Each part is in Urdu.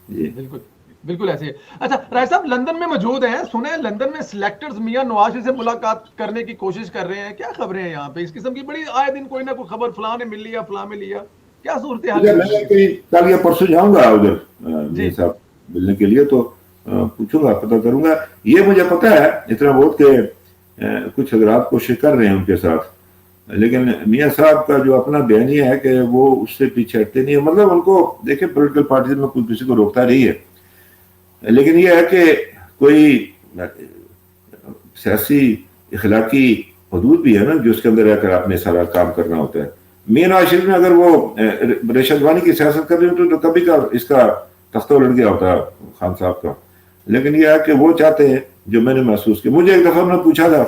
جی بالکل بالکل ایسے ہی ہے۔ اچھا راج صاحب لندن میں موجود ہیں، سنے ہیں لندن میں سلیکٹرز میاں نواز شریف سے ملاقات کرنے کی کوشش کر رہے ہیں، کیا خبریں ہیں یہاں پہ؟ اس قسم کی بڑی آئے دن کوئی نہ کوئی خبر، فلاں نے مل لیا فلاں میں لیا، کیا صورتحال ہے ادھر لندن میں کی؟ کوئی کل یا پرسوں جاؤں گا ادھر جی میاں صاحب ملنے کے لیے، تو پوچھوں گا، پتہ کروں گا۔ یہ مجھے پتا ہے اتنا بہت کہ کچھ حضرات کوشش کر رہے ہیں ان کے ساتھ، لیکن میاں صاحب کا جو اپنا بیانیہ ہے کہ وہ اس سے پیچھے ہٹتے نہیں ہے۔ مطلب ان کو دیکھیں پولیٹیکل پارٹیز میں کوئی کسی کو روکتا نہیں ہے، لیکن یہ ہے کہ کوئی سیاسی اخلاقی حدود بھی ہے نا جو اس کے اندر رہ کر آپ نے سارا کام کرنا ہوتا ہے۔ مین نواز شریف میں اگر وہ رشد وانی کی سیاست کر رہی ہوتی تو کبھی کا اس کا تختہ الٹ گیا ہوتا خان صاحب کا۔ لیکن یہ ہے کہ وہ چاہتے ہیں، جو میں نے محسوس کیا، مجھے ایک دفعہ انہوں نے پوچھا تھا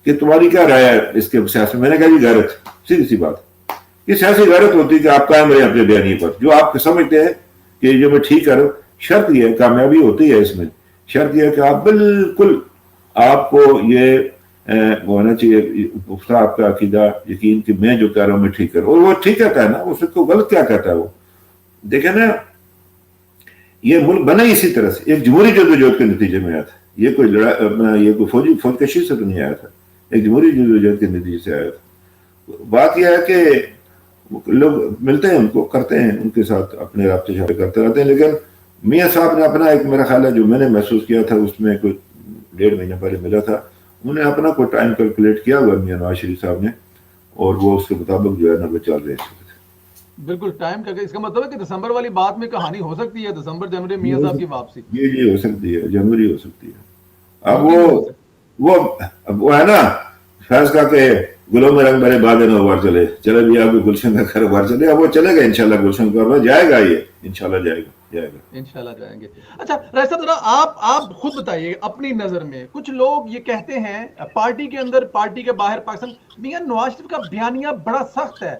کہ تمہاری کیا رائے ہے اس کے سیاست میں نے کہا جی غیرت، سیدھی سی بات۔ یہ سیاسی غیرت ہوتی ہے کہ آپ قائم رہیں اپنے بیانیے پر، جو آپ سمجھتے ہیں کہ جو میں ٹھیک کر، شرط یہ ہے، کامیابی ہوتی ہے اس میں، شرط یہ ہے کہ آپ بالکل، آپ کو یہ ہونا چاہیے پختہ آپ کا عقیدہ یقین کہ میں جو کہہ رہا ہوں میں ٹھیک کر رہا ہوں، اور وہ ٹھیک کہتا ہے نا، اس کو غلط کیا کہتا ہے وہ؟ دیکھیں نا، یہ ملک بنا اسی طرح سے، ایک جمہوری جدوجہد کے نتیجے میں آیا تھا۔ یہ کوئی یہ کوئی فوج کشی سے تو نہیں آیا تھا، ایک جمہوری جدوجہد کے نتیجے سے آیا تھا۔ بات یہ ہے کہ لوگ ملتے ہیں، ان کو کرتے ہیں، ان کے ساتھ اپنے رابطے شابطے کرتے رہتے ہیں، لیکن میاں صاحب نے اپنا ایک، میرا خیال ہے جو میں نے محسوس کیا تھا اس میں کوئی 1.5 مہینہ پہلے ملا تھا، انہوں نے اپنا کوئی ٹائم کیلکولیٹ کیا ہوا میاں نواز شریف صاحب نے، اور وہ اس کے مطابق جو ہے نا وہ چل رہے ہیں۔ بالکل ٹائم کا اس کا مطلب ہے کہ دسمبر والی بات میں کہانی ہو سکتی ہے، دسمبر جنوری یہ میاں ہو صاحب کی سکتی واپسی یہ ہو سکتی ہے، جنوری ہو سکتی ہے۔ اب جنوری میں ہو سکتی وہ اب وہ ہے نا فیض کا کہ گلوں میں رنگ بھرے بادل نوبار چلے، چلے بھی آپ گلشن کا کاروبار چلے، اب وہ چلے گا انشاءاللہ، گلشن کا کاروبار جائے گا، یہ انشاءاللہ جائے گا، جائے گا۔ ہے، انشاءاللہ جائیں گے۔ اچھا راج صاحب ذرا آپ خود بتائیے اپنی نظر میں، کچھ لوگ یہ کہتے ہیں پارٹی کے اندر پارٹی کے باہر پاکستان، میاں نواز شریف کا بیانیہ بڑا سخت ہے،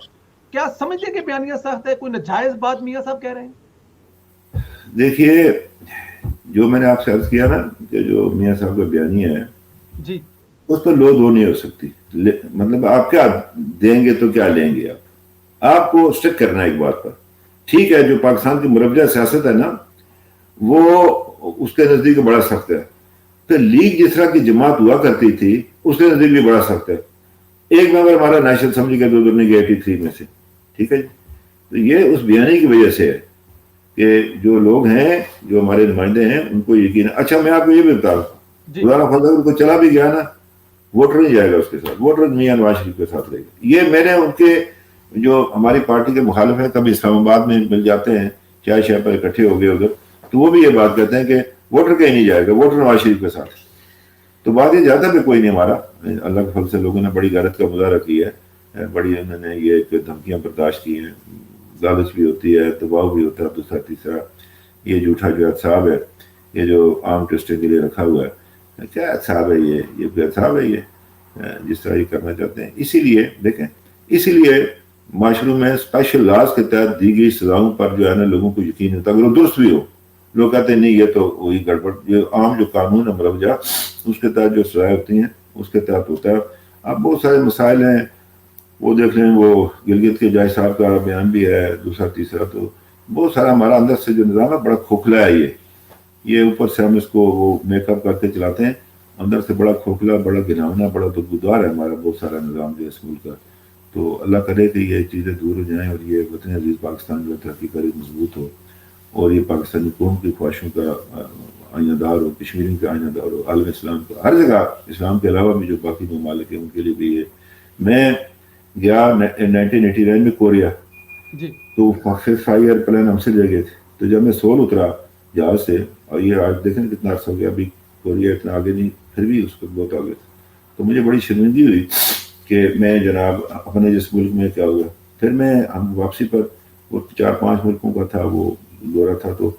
کیا سمجھتے ہیں کہ بیانیہ سخت ہے؟ کوئی ناجائز بات میاں صاحب کہہ رہے ہیں؟ دیکھیے، جو میں نے آپ سے عرض کیا نا کہ جو میاں صاحب کا بیانیہ ہے جی اس پر لو دو نہیں ہو سکتی۔ مطلب آپ کیا دیں گے تو کیا لیں گے، آپ کو اسٹک کرنا ہے ایک بات پر۔ ٹھیک ہے، جو پاکستان کی مربجہ سیاست ہے نا وہ اس کے نزدیک بڑا سخت ہے، تو لیگ جس طرح کی جماعت ہوا کرتی تھی اس کے نزدیک بھی بڑا سخت ہے۔ ایک ممبر ہمارا نیشنل اسمبلی کا ادھر نہیں گیا 83 میں سے، ٹھیک ہے جی، تو یہ اس بیانی کی وجہ سے ہے کہ جو لوگ ہیں، جو ہمارے نمائندے ہیں، ان کو یقین ہے۔ اچھا میں آپ کو یہ بھی بتا دوں، جی خدا نہ خواستہ اگر کوئی چلا بھی گیا نا، ووٹر نہیں جائے گا اس کے ساتھ، ووٹر میاں نواز شریف کے ساتھ لے گا۔ یہ میں نے ان کے جو ہماری پارٹی کے مخالف ہیں، کبھی اسلام آباد میں مل جاتے ہیں، چائے شائے پر اکٹھے ہو گئے ادھر، تو وہ بھی یہ بات کہتے ہیں کہ ووٹر کہیں نہیں جائے گا، ووٹر نواز شریف کے ساتھ۔ تو بات یہ زیادہ بھی کوئی نہیں، ہمارا اللہ کے فضل سے لوگوں نے بڑی غیرت کا مظاہرہ کیا ہے، بڑی انہوں نے یہ دھمکیاں برداشت کی ہیں، لالچ بھی ہوتی ہے، دباؤ بھی ہوتا ہے، دوسرا تیسرا یہ جھوٹا جو احتساب ہے، یہ جو عام ٹیسٹنگ کے لیے رکھا ہوا ہے، کیا احتساب ہے یہ کوئی احتساب ہے؟ یہ جس طرح یہ کرنا چاہتے ہیں۔ اسی لیے دیکھیں، اسی لیے معاشروں میں اسپیشل لاز کے تحت دی گئی سزاؤں پر جو ہے نا لوگوں کو یقین ہوتا ہے، اگر وہ درست بھی ہو۔ لوگ کہتے ہیں نہیں یہ تو وہی گڑبڑ، جو عام جو قانون ہے مروجہ اس کے تحت جو سزائیں ہوتی ہیں اس کے تحت ہوتا ہے۔ اب بہت سارے مسائل ہیں، وہ دیکھ لیں، وہ گلگت کے جائے صاحب کا بیان بھی ہے، دوسرا تیسرا، تو بہت سارا ہمارا اندر سے جو نظام ہے بڑا کھوکھلا ہے۔ یہ اوپر سے ہم اس کو وہ میک اپ کر کے چلاتے ہیں، اندر سے بڑا کھوکھلا، بڑا گھناؤنا، بڑا بدبودار ہے ہمارا بہت سارا نظام جو ہے اس ملک کا۔ تو اللہ کرے کہ یہ چیزیں دور ہو جائیں اور یہ وطن عزیز پاکستان جو ترقی کرے، مضبوط ہو، اور یہ پاکستانی قوم کی خواہشوں کا آئینہ دار ہو، کشمیری کا آئینہ دار ہو، عالم اسلام کا، ہر جگہ اسلام کے علاوہ بھی جو باقی ممالک ہیں ان کے لیے بھی یہ۔ میں گیا 1989 میں کوریا، جی تو 5 ایئر پلان ہم سے لے گئے تھے، تو جب میں سول اترا جہاز سے، اور یہ آج دیکھیں کتنا عرصہ ہو گیا، ابھی کوریا اتنا آگے نہیں، پھر بھی اس کو بہت آگے تھا، تو مجھے بڑی شرمندگی ہوئی کہ میں جناب اپنے جس ملک میں کیا ہوا۔ پھر میں ہم واپسی پر وہ 4-5 ملکوں کا تھا وہ دورہ تھا، تو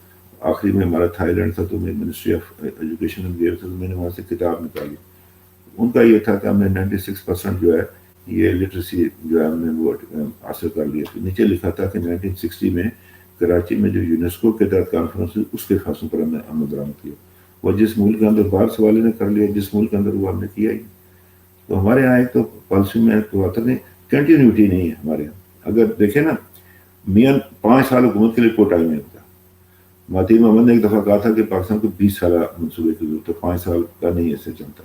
آخری میں ہمارا تھائی لینڈ تھا، تو میں منسٹری آف ایجوکیشن میں گیا تھا، تو میں نے وہاں سے کتاب نکالی۔ ان کا یہ تھا کہ ہم نے 96% جو ہے یہ لٹریسی جو ہے ہم نے وہ حاصل کر لیا۔ تو نیچے لکھا تھا کہ 1960 میں کراچی میں جو یونیسکو کے تحت کانفرنس ہوئی اس کے خاصوں پر ہم نے عمل درآمد کیا۔ وہ جس ملک کے اندر باہر سوالے نے کر لیا، جس ملک کے اندر وہ ہم نے کیا ہی۔ تو ہمارے یہاں ایک تو پالیسی میں تو آتا نہیں، کنٹینیوٹی نہیں ہے ہمارے یہاں۔ اگر دیکھیں نا، میاں 5 سال حکومت کے لیے کوئی ٹائم نہیں ہوتا، مہدی محمد نے ایک دفعہ کہا تھا کہ پاکستان کو 20 سالہ منصوبے کی ضرورت ہے، 5 سال کا نہیں ایسے چلتا.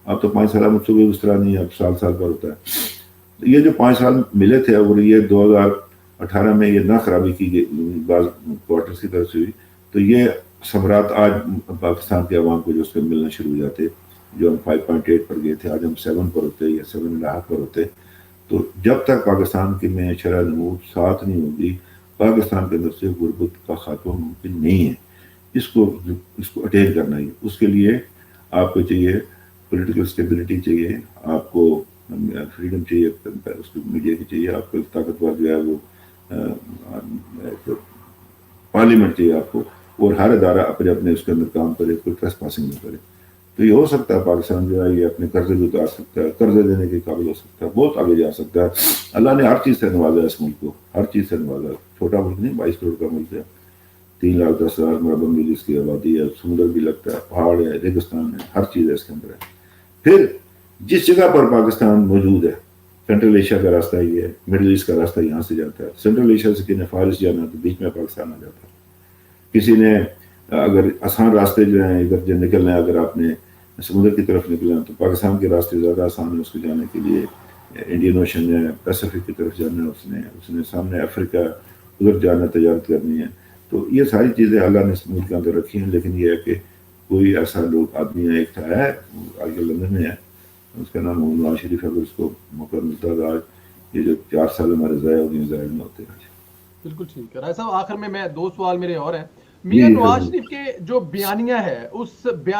اب تو 5 سالہ منصوبے اس طرح نہیں ہے، اب سال پر ہوتا ہے. یہ جو 5 سال ملے تھے اور یہ 2018 میں یہ نہ خرابی کی گئی بعض کوارٹرز کی طرف سے ہوئی، تو یہ ثمرات آج پاکستان کے عوام کو جو اس پہ ملنا شروع ہو جاتے. جو ہم 5.8 پر گئے تھے، آج ہم 7 پر ہوتے یا 7.5 پر ہوتے. تو جب تک پاکستان کی میں شرح نمو 7 نہیں ہوگی، پاکستان کے اندر سے غربت کا خاتمہ ممکن نہیں ہے. اس کو اٹین کرنا ہی، اس کے لیے آپ کو چاہیے پولیٹیکل اسٹیبلٹی چاہیے، آپ کو فریڈم چاہیے، اس کو میڈیا کی چاہیے، آپ کو طاقتور جو ہے وہ پارلیمنٹ چاہیے آپ کو، اور ہر ادارہ اپنے اپنے اس کے اندر کام کرے، کوئی ٹریس پاسنگ نہ کرے. تو یہ ہو سکتا ہے پاکستان جو ہے یہ اپنے قرضے بھی اتار سکتا ہے، قرضے دینے کے قابل ہو سکتا ہے، بہت آگے جا سکتا ہے. اللہ نے ہر چیز سے نوازا ہے اس ملک کو، ہر چیز سے نوازا. چھوٹا ملک نہیں، 22 کروڑ کا ملک ہے، 3,10,000 مربع میل اس کی آبادی ہے، سمندر بھی لگتا ہے، پہاڑ ہے، ریگستان ہے، ہر چیز ہے اس کے اندر ہے. پھر جس جگہ پر پاکستان موجود ہے، سینٹرل ایشیا کا راستہ یہ ہے، مڈل ایسٹ کا راستہ یہاں سے جاتا ہے. سینٹرل ایشیا سے کسی نے فارس جانا تو بیچ میں پاکستان آ جاتا ہے. کسی نے اگر آسان راستے جو ہیں ادھر جو نکلنا ہے، اگر آپ نے سمندر کی طرف نکلنا تو پاکستان کے راستے زیادہ آسان ہیں اس کو جانے کے لیے. انڈین اوشن ہے، پیسفک کی طرف جانا ہے، اس نے سامنے افریقہ ادھر جانا، تجارت کرنی ہے. تو یہ ساری چیزیں اللہ نے اس ملک کے اندر رکھی ہیں. لیکن یہ ہے کہ کوئی ایسا لوگ آدمی ہے، ایک تھا ہے آج کل لندن میں ہے، اس کا نام نواز شریف ہے. اگر اس کو موقع ملتا ہے آج یہ جو 4 سال ہمارے ضائع ہو گئے، ضائع نہ ہوتے آج. بالکل ٹھیک ہے راجہ صاحب. آخر میں 2 سوال میرے اور ہیں. جی میاں جی نواز سر. شریف کے جو بیانیہ ہے اس بیان